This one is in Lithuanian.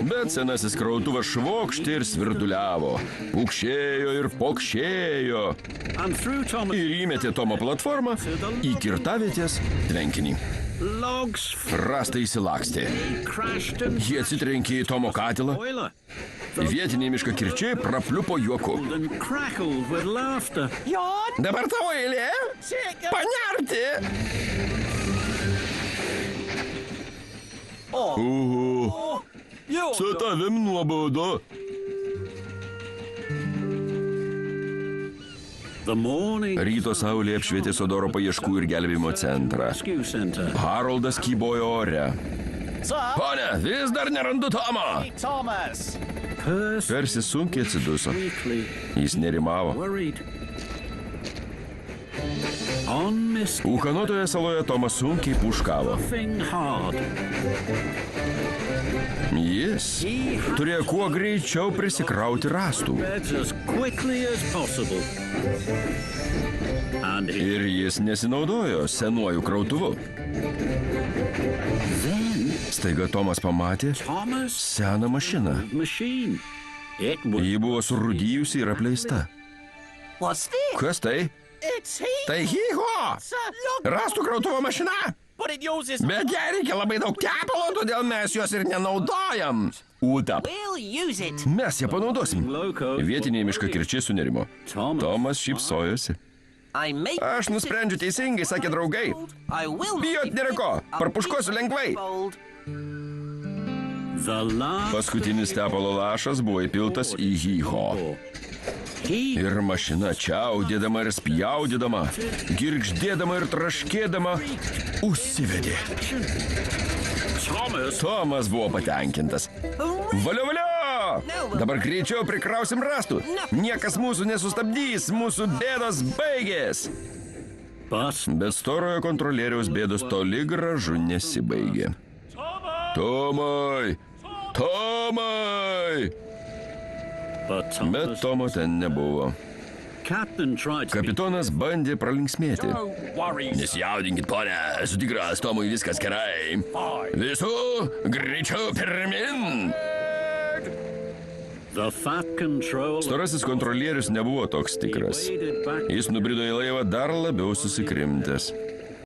Bet senasis krautuvas švokštė ir svirduliavo, pukšėjo ir pokšėjo ir įmetė Tomo platformą į kirtavietės tvenkinį. Rąstai įsilakstė. Jie atsitrenkė į Tomo katilą. Vietiniai miškakirčiai prapliupo juoku. Dabar tavo eilė panerti. Su tavim nuobodu. Ryto saulė apšvietė Sodoro paieškų ir gelbėjimo centrą. Haroldas kybojo ore. Pone, vis dar nerandu Tomo. Persi sunkiai atsiduso. Jis nerimavo. Ūkanotoje saloje Tomas sunkiai puškavo. Jis turėjo kuo greičiau prisikrauti rąstų. Ir jis nesinaudojo senuoju krautuvu. Staiga Tomas pamatė seną mašiną. Ji buvo surūdijusi ir apleista. Kas tai? Tai Hyho! Rąstų krautuvo mašina! Bet jai reikia labai daug tepalo, todėl mes jos ir nenaudojam. Utap. Mes ją panaudosim. Vietiniai miškakirčiai sunerimo. Tomas šypsojosi. Aš nusprendžiu teisingai, sakė draugai. Bijot nėra ko, parpuškosiu lengvai. Paskutinis tepalo lašas buvo įpiltas į Hyho. Ir mašina čiaudėdama ir spjaudėdama, girgždėdama ir traškėdama, užsivedė. Tomas buvo patenkintas. Valio, valio! Dabar greičiau prikrausim rąstų. Niekas mūsų nesustabdys, mūsų bėdos baigės. Bet storojo kontrolieriaus bėdos toli gražu nesibaigė. Tomai! Tomai! Bet Tomo ten nebuvo. Kapitonas bandė pralinksmėti. Nesijaudinkit, ponė, esu tikras, Tomui viskas gerai. Visų greičiau pirmin! Storasis kontrolierius nebuvo toks tikras. Jis nubrido į laivą dar labiau susikrimtęs.